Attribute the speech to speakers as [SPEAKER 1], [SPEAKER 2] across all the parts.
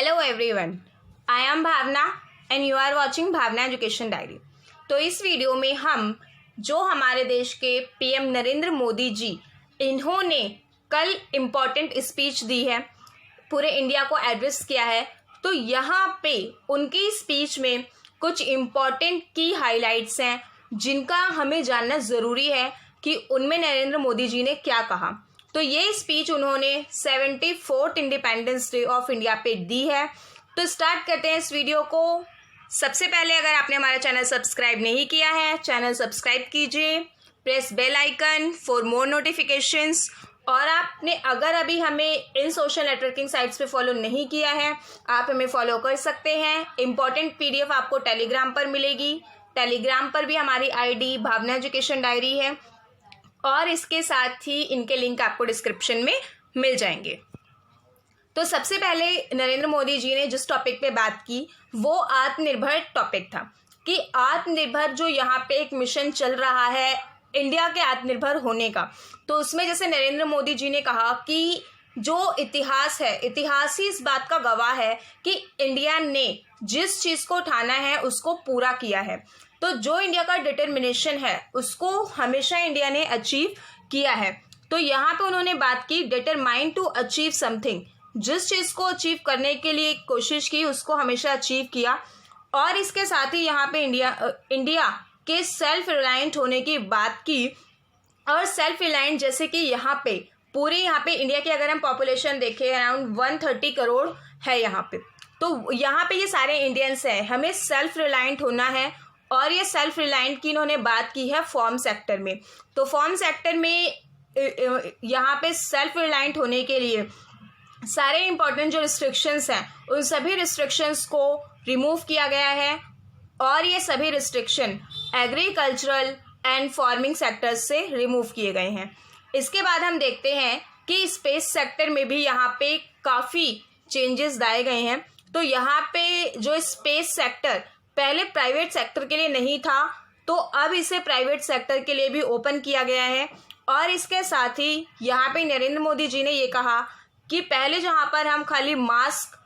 [SPEAKER 1] Hello everyone, I am Bhavna and you are watching Bhavna education diary. तो इस video में हम जो हमारे देश के पीएम नरेंद्र मोदी जी, इन्होंने कल इम्पॉर्टेंट स्पीच दी है, पूरे इंडिया को एड्रेस किया है। तो यहाँ पे उनकी स्पीच में कुछ इम्पॉर्टेंट की हाइलाइट्स हैं जिनका हमें जानना ज़रूरी है कि उनमें नरेंद्र मोदी जी ने क्या कहा। तो ये स्पीच उन्होंने 74th independence day of India पे दी है। तो स्टार्ट करते हैं इस वीडियो को। सबसे पहले अगर आपने हमारा चैनल सब्सक्राइब नहीं किया है, चैनल सब्सक्राइब कीजिए, press bell icon for more notifications. और आपने अगर अभी हमें इन सोशल नेटवर्किंग साइट्स पे फॉलो नहीं किया है, आप हमें फॉलो कर सकते हैं। इंपॉर्टेंट पीडीएफ आपको टेलीग्राम पर मिलेगी। टेलीग्राम पर भी हमारी आईडी भावना एजुकेशन डायरी है और इसके साथ ही इनके लिंक आपको डिस्क्रिप्शन में मिल जाएंगे। तो सबसे पहले नरेंद्र मोदी जी ने जिस टॉपिक पे बात की वो आत्मनिर्भर टॉपिक था कि आत्मनिर्भर जो यहाँ पे एक मिशन चल रहा है इंडिया के आत्मनिर्भर होने का। तो उसमें जैसे नरेंद्र मोदी जी ने कहा कि जो इतिहास है, इतिहास ही इस बात का गवाह है कि इंडिया ने जिस चीज़ को ठाना है उसको पूरा किया है। तो जो इंडिया का डिटर्मिनेशन है उसको हमेशा इंडिया ने अचीव किया है। तो यहाँ पे उन्होंने बात की डिटरमाइन टू अचीव समथिंग, जिस चीज़ को अचीव करने के लिए कोशिश की उसको हमेशा अचीव किया। और इसके साथ ही यहाँ पे इंडिया के सेल्फ रिलायंट होने की बात की। और सेल्फ रिलायंट जैसे कि यहाँ पे पूरे यहाँ पे इंडिया की अगर हम पॉपुलेशन देखें अराउंड 130 करोड़ है यहाँ पे। तो यहाँ पे ये सारे इंडियंस हैं, हमें सेल्फ रिलायंट होना है। और ये सेल्फ रिलायंट की इन्होंने बात की है फॉर्म सेक्टर में। तो फॉर्म सेक्टर में यहाँ पे सेल्फ रिलायंट होने के लिए सारे इंपॉर्टेंट जो रिस्ट्रिक्शंस हैं उन सभी रिस्ट्रिक्शंस को रिमूव किया गया है। और ये सभी restriction agricultural and farming sectors से रिमूव किए गए हैं। इसके बाद हम देखते हैं कि स्पेस सेक्टर में भी यहाँ पे काफ़ी चेंजेस लाए गए हैं। तो यहाँ पे जो स्पेस सेक्टर पहले प्राइवेट सेक्टर के लिए नहीं था, तो अब इसे प्राइवेट सेक्टर के लिए भी ओपन किया गया है। और इसके साथ ही यहाँ पे नरेंद्र मोदी जी ने ये कहा कि पहले जहाँ पर हम खाली मास्क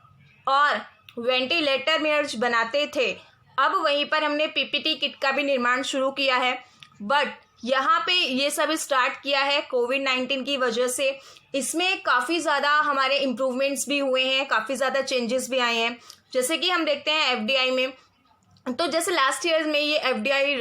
[SPEAKER 1] और वेंटिलेटर मेयर्स बनाते थे, अब वहीं पर हमने पीपीटी किट का भी निर्माण शुरू किया है। बट यहाँ पे ये सब स्टार्ट किया है कोविड-19 की वजह से। इसमें काफ़ी ज़्यादा हमारे इम्प्रूवमेंट्स भी हुए हैं, काफ़ी ज़्यादा चेंजेस भी आए हैं। जैसे कि हम देखते हैं एफडीआई में, तो जैसे लास्ट ईयर में ये एफडीआई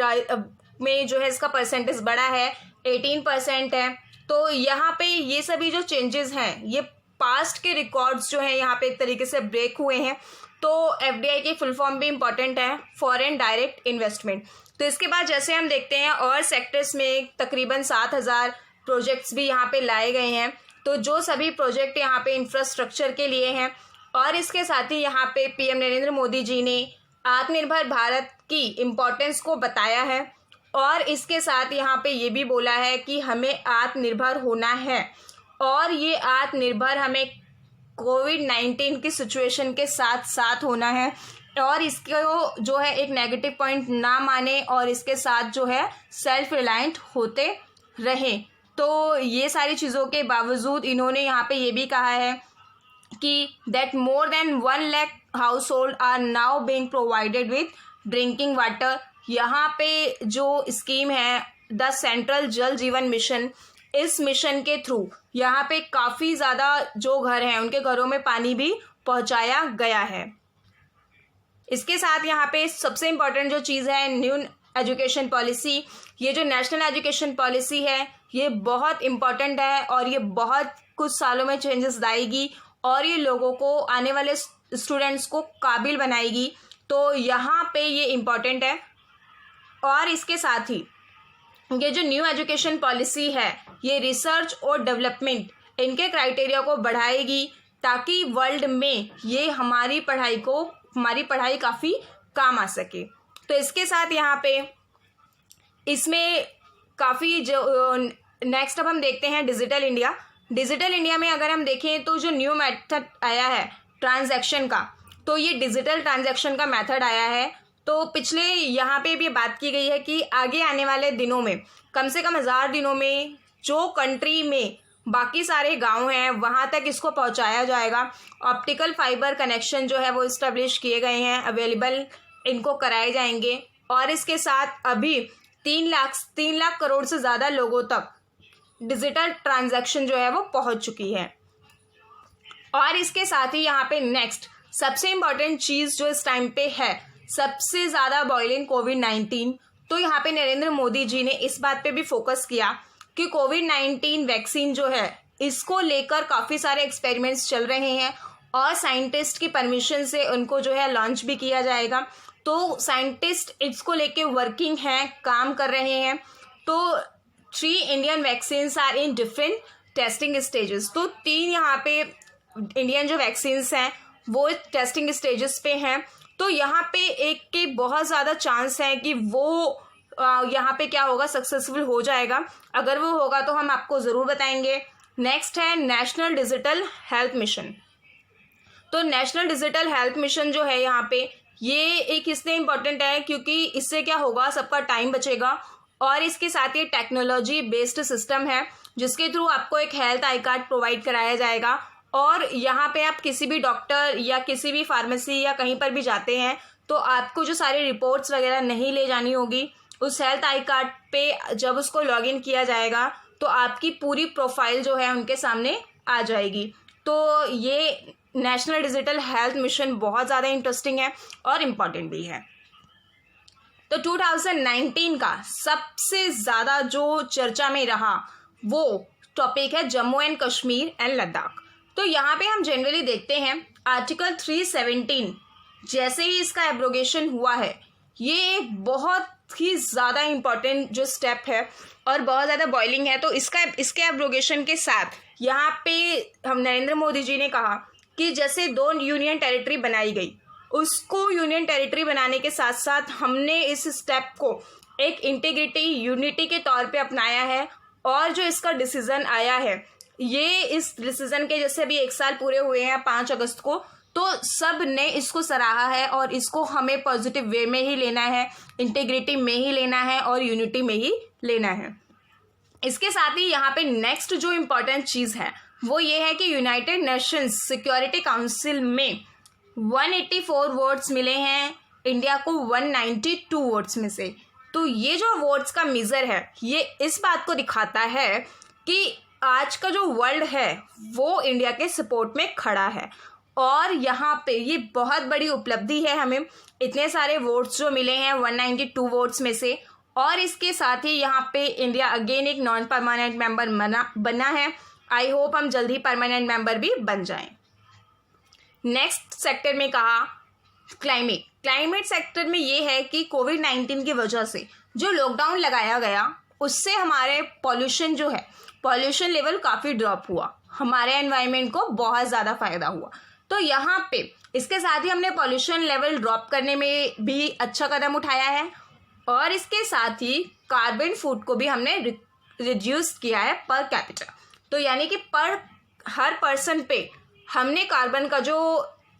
[SPEAKER 1] में जो है इसका परसेंटेज बढ़ा है, 18% है। तो यहाँ पे ये सभी जो चेंजेस हैं ये पास्ट के रिकॉर्ड्स जो हैं यहाँ पे एक तरीके से ब्रेक हुए हैं। तो एफडीआई की फुल फॉर्म भी इम्पॉर्टेंट है, फॉरेन डायरेक्ट इन्वेस्टमेंट। तो इसके बाद जैसे हम देखते हैं और सेक्टर्स में तकरीबन 7,000 प्रोजेक्ट्स भी यहाँ पे लाए गए हैं। तो जो सभी प्रोजेक्ट यहाँ पे इंफ्रास्ट्रक्चर के लिए हैं। और इसके साथ ही यहाँ पे पीएम नरेंद्र मोदी जी ने आत्मनिर्भर भारत की इम्पोर्टेंस को बताया है। और इसके साथ यहाँ पे ये भी बोला है कि हमें आत्मनिर्भर होना है और ये आत्मनिर्भर हमें कोविड-19 की सिचुएशन के साथ साथ होना है। और इसको जो है एक नेगेटिव पॉइंट ना माने और इसके साथ जो है सेल्फ रिलायंट होते रहें। तो ये सारी चीज़ों के बावजूद इन्होंने यहाँ पे ये भी कहा है कि that more than 1 lakh household are now being provided with drinking water. यहाँ पे जो स्कीम है द सेंट्रल जल जीवन मिशन, इस मिशन के थ्रू यहाँ पे काफ़ी ज़्यादा जो घर हैं उनके घरों में पानी भी पहुँचाया गया है। इसके साथ यहाँ पे सबसे इम्पॉर्टेंट जो चीज़ है न्यू एजुकेशन पॉलिसी। ये जो नेशनल एजुकेशन पॉलिसी है ये बहुत इम्पॉर्टेंट है और ये बहुत कुछ सालों में चेंजेस लाएगी और ये लोगों को, आने वाले स्टूडेंट्स को काबिल बनाएगी। तो यहाँ पे ये इम्पॉर्टेंट है। और इसके साथ ही ये जो न्यू एजुकेशन पॉलिसी है ये रिसर्च और डेवलपमेंट इनके क्राइटेरिया को बढ़ाएगी ताकि वर्ल्ड में ये हमारी पढ़ाई काफ़ी काम आ सके। तो इसके साथ यहाँ पे इसमें काफ़ी जो नेक्स्ट अब हम देखते हैं डिजिटल इंडिया। डिजिटल इंडिया में अगर हम देखें तो जो न्यू मेथड आया है ट्रांजैक्शन का, तो ये डिजिटल ट्रांजैक्शन का मेथड आया है। तो पिछले यहाँ पे भी बात की गई है कि आगे आने वाले दिनों में कम से कम 1000 दिनों में जो कंट्री में बाकी सारे गांव हैं वहां तक इसको पहुंचाया जाएगा। ऑप्टिकल फाइबर कनेक्शन जो है वो इस्टेब्लिश किए गए हैं, अवेलेबल इनको कराए जाएंगे। और इसके साथ अभी 3 लाख करोड़ से ज़्यादा लोगों तक डिजिटल ट्रांजैक्शन जो है वो पहुंच चुकी है। और इसके साथ ही यहाँ पे नेक्स्ट सबसे इम्पॉर्टेंट चीज़ जो इस टाइम पे है, सबसे ज़्यादा बॉइलिंग कोविड-19। तो यहाँ पे नरेंद्र मोदी जी ने इस बात पे भी फोकस किया कि कोविड-19 वैक्सीन जो है इसको लेकर काफ़ी सारे एक्सपेरिमेंट्स चल रहे हैं और साइंटिस्ट की परमिशन से उनको जो है लॉन्च भी किया जाएगा। तो साइंटिस्ट इसको लेके वर्किंग हैं, काम कर रहे हैं। तो 3 Indian vaccines are in different testing stages. तो 3 यहाँ पे इंडियन जो वैक्सीन्स हैं वो टेस्टिंग स्टेजेस पे हैं। तो यहाँ पे एक के बहुत ज़्यादा चांस है कि वो यहाँ पे क्या होगा, सक्सेसफुल हो जाएगा। अगर वो होगा तो हम आपको ज़रूर बताएंगे। नेक्स्ट है नेशनल डिजिटल हेल्थ मिशन। तो नेशनल डिजिटल हेल्थ मिशन जो है यहाँ पे ये एक इसलिए इम्पॉर्टेंट है क्योंकि इससे क्या होगा, सबका टाइम बचेगा। और इसके साथ ये टेक्नोलॉजी बेस्ड सिस्टम है जिसके थ्रू आपको एक हेल्थ आई कार्ड प्रोवाइड कराया जाएगा। और यहाँ पे आप किसी भी डॉक्टर या किसी भी फार्मेसी या कहीं पर भी जाते हैं तो आपको जो सारी रिपोर्ट्स वगैरह नहीं ले जानी होगी। उस हेल्थ आई कार्ड पे जब उसको लॉगिन किया जाएगा तो आपकी पूरी प्रोफाइल जो है उनके सामने आ जाएगी। तो ये नेशनल डिजिटल हेल्थ मिशन बहुत ज़्यादा इंटरेस्टिंग है और इम्पॉर्टेंट भी है। तो 2019 का सबसे ज़्यादा जो चर्चा में रहा वो टॉपिक है जम्मू एंड कश्मीर एंड लद्दाख। तो यहाँ पे हम जनरली देखते हैं आर्टिकल 317 जैसे ही इसका एब्रोगेशन हुआ है, ये बहुत ही ज़्यादा इम्पॉर्टेंट जो स्टेप है और बहुत ज़्यादा बॉइलिंग है। तो इसके एब्रोगेशन के साथ यहाँ पे हम नरेंद्र मोदी जी ने कहा कि जैसे 2 यूनियन टेरिटरी बनाई गई, उसको यूनियन टेरिटरी बनाने के साथ साथ हमने इस स्टेप को एक इंटीग्रिटी यूनिटी के तौर पे अपनाया है। और जो इसका डिसीज़न आया है, ये इस डिसीज़न के जैसे अभी 1 साल पूरे हुए हैं 5 अगस्त को, तो सब ने इसको सराहा है और इसको हमें पॉजिटिव वे में ही लेना है, इंटीग्रिटी में ही लेना है और यूनिटी में ही लेना है। इसके साथ ही यहाँ पे नेक्स्ट जो इम्पोर्टेंट चीज़ है वो ये है कि यूनाइटेड नेशंस सिक्योरिटी काउंसिल में 184 वोट्स मिले हैं, इंडिया को 192 वोट्स में से। तो ये जो वोट्स का मेजर है ये इस बात को दिखाता है कि आज का जो वर्ल्ड है वो इंडिया के सपोर्ट में खड़ा है। और यहाँ पे ये बहुत बड़ी उपलब्धि है हमें, इतने सारे वोट्स जो मिले हैं 192 वोट्स में से। और इसके साथ ही यहाँ पे इंडिया अगेन एक नॉन परमानेंट मेंबर बना है। आई होप हम जल्दी परमानेंट मेंबर भी बन जाएं। नेक्स्ट सेक्टर में कहा क्लाइमेट सेक्टर में ये है कि कोविड-19 की वजह से जो लॉकडाउन लगाया गया उससे हमारे पॉल्यूशन लेवल काफ़ी ड्रॉप हुआ, हमारे एनवायरनमेंट को बहुत ज़्यादा फ़ायदा हुआ। तो यहाँ पे इसके साथ ही हमने पॉल्यूशन लेवल ड्रॉप करने में भी अच्छा कदम उठाया है और इसके साथ ही कार्बन फुट को भी हमने रिड्यूस किया है पर कैपिटा। तो यानी कि पर हर पर्सन पे हमने कार्बन का जो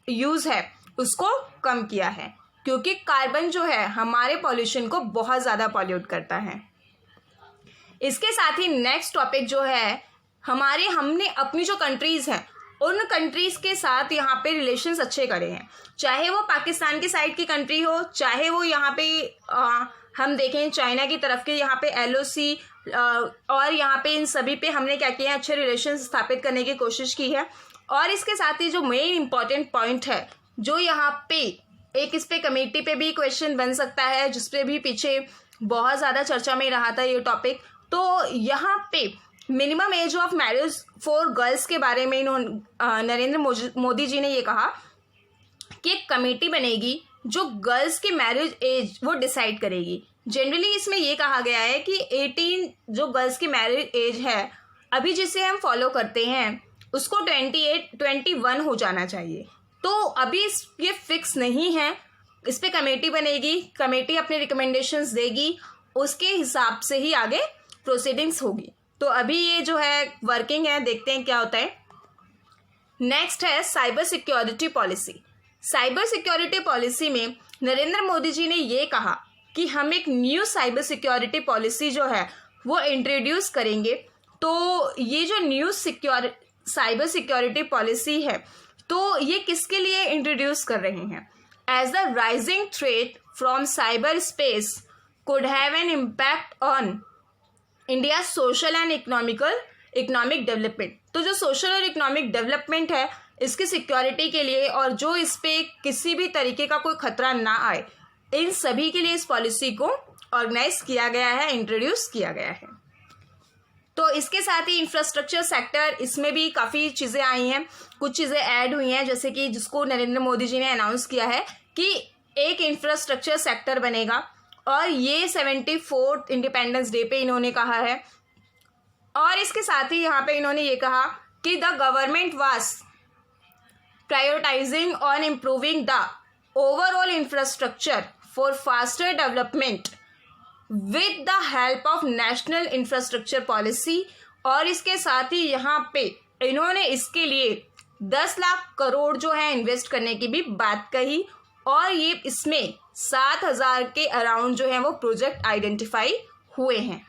[SPEAKER 1] यूज़ है उसको कम किया है, क्योंकि कार्बन जो है हमारे पॉल्यूशन को बहुत ज़्यादा पॉल्यूट करता है। इसके साथ ही नेक्स्ट टॉपिक जो है हमने अपनी जो कंट्रीज़ हैं उन कंट्रीज़ के साथ यहाँ पे रिलेशंस अच्छे करे हैं, चाहे वो पाकिस्तान की साइड की कंट्री हो, चाहे वो यहाँ पे हम देखें चाइना की तरफ के यहाँ पे LOC और यहाँ पे इन सभी पे हमने क्या किया है, अच्छे रिलेशंस स्थापित करने की कोशिश की है। और इसके साथ ही जो मेन इम्पॉर्टेंट पॉइंट है जो यहाँ पे एक इस पे कमेटी पे भी क्वेश्चन बन सकता है, जिस पे भी पीछे बहुत ज़्यादा चर्चा में रहा था ये टॉपिक। तो यहाँ पे minimum age of marriage for girls के बारे में नरेंद्र मोदी जी ने ये कहा कि एक कमेटी बनेगी जो गर्ल्स की मैरिज एज वो डिसाइड करेगी। जनरली इसमें ये कहा गया है कि 18 जो गर्ल्स की मैरिज एज है अभी जिसे हम फॉलो करते हैं उसको 21 हो जाना चाहिए। तो अभी ये फिक्स नहीं है, इस पे कमेटी बनेगी, कमेटी अपने रिकमेंडेशंस देगी, उसके हिसाब से ही आगे प्रोसीडिंग्स होगी। तो अभी ये जो है वर्किंग है, देखते हैं क्या होता है। नेक्स्ट है cyber security policy. Cyber security policy में नरेंद्र मोदी जी ने ये कहा कि हम एक न्यू साइबर सिक्योरिटी पॉलिसी जो है वो इंट्रोड्यूस करेंगे तो ये जो न्यू साइबर सिक्योरिटी पॉलिसी है, तो ये किसके लिए इंट्रोड्यूस कर रहे हैं? As the rising threat from cyber space could have an impact on India's social and economic development. तो जो सोशल और इकोनॉमिक डेवलपमेंट है इसकी सिक्योरिटी के लिए, और जो इस पे किसी भी तरीके का कोई खतरा ना आए, इन सभी के लिए इस पॉलिसी को ऑर्गेनाइज किया गया है, इंट्रोड्यूस किया गया है। तो इसके साथ ही इंफ्रास्ट्रक्चर सेक्टर, इसमें भी काफ़ी चीज़ें आई हैं, कुछ चीज़ें ऐड हुई हैं, जैसे कि जिसको नरेंद्र मोदी जी ने अनाउंस किया है कि एक इंफ्रास्ट्रक्चर सेक्टर बनेगा, और ये 74th इंडिपेंडेंस डे पे इन्होंने कहा है। और इसके साथ ही यहाँ पे इन्होंने ये कहा कि the government was prioritising on improving the overall infrastructure for faster development with the help of national infrastructure policy. और इसके साथ ही यहाँ पे इन्होंने इसके लिए 10 लाख करोड़ जो है इन्वेस्ट करने की भी बात कही, और ये इसमें 7,000 के अराउंड जो है वो प्रोजेक्ट आइडेंटिफाई हुए हैं।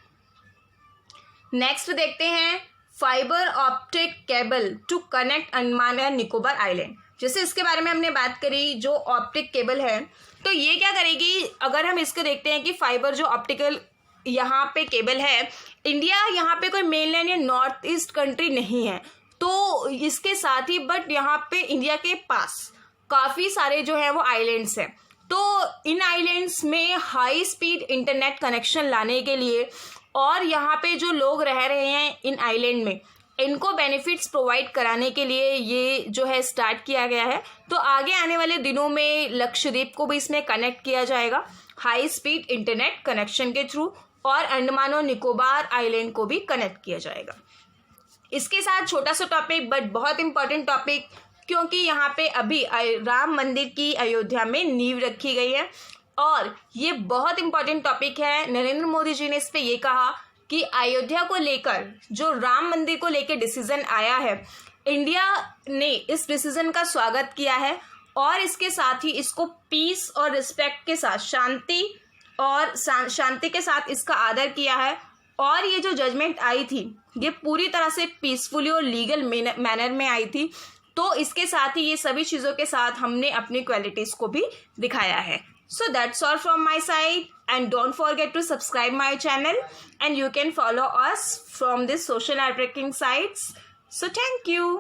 [SPEAKER 1] नेक्स्ट देखते हैं fibre optic cable to connect Andaman and Nicobar island. जैसे इसके बारे में हमने बात करी, जो ऑप्टिक केबल है तो ये क्या करेगी, अगर हम इसको देखते हैं कि फाइबर जो ऑप्टिकल यहाँ पे केबल है, इंडिया यहाँ पे कोई मेनलैंड या नॉर्थ ईस्ट कंट्री नहीं है, तो इसके साथ ही बट यहाँ पे इंडिया के पास काफ़ी सारे जो है वो आइलैंड्स हैं। तो इन आइलैंड्स में हाई स्पीड इंटरनेट कनेक्शन लाने के लिए, और यहाँ पे जो लोग रह रहे हैं इन आइलैंड में, इनको बेनिफिट्स प्रोवाइड कराने के लिए ये जो है स्टार्ट किया गया है। तो आगे आने वाले दिनों में लक्षद्वीप को भी इसमें कनेक्ट किया जाएगा हाई स्पीड इंटरनेट कनेक्शन के थ्रू, और अंडमान और निकोबार आइलैंड को भी कनेक्ट किया जाएगा। इसके साथ छोटा सा टॉपिक बट बहुत इंपॉर्टेंट टॉपिक, क्योंकि यहाँ पे अभी राम मंदिर की अयोध्या में नींव रखी गई है, और ये बहुत इंपॉर्टेंट टॉपिक है। नरेंद्र मोदी जी ने इस पे ये कहा कि अयोध्या को लेकर, जो राम मंदिर को लेकर डिसीजन आया है, इंडिया ने इस डिसीजन का स्वागत किया है, और इसके साथ ही इसको पीस और रिस्पेक्ट के साथ, शांति के साथ इसका आदर किया है। और ये जो जजमेंट आई थी ये पूरी तरह से पीसफुली और लीगल मैनर में आई थी। तो इसके साथ ही ये सभी चीज़ों के साथ हमने अपनी क्वालिटीज़ को भी दिखाया है। So that's all from my side, and don't forget to subscribe my channel, and you can follow us from the social networking sites. So thank you.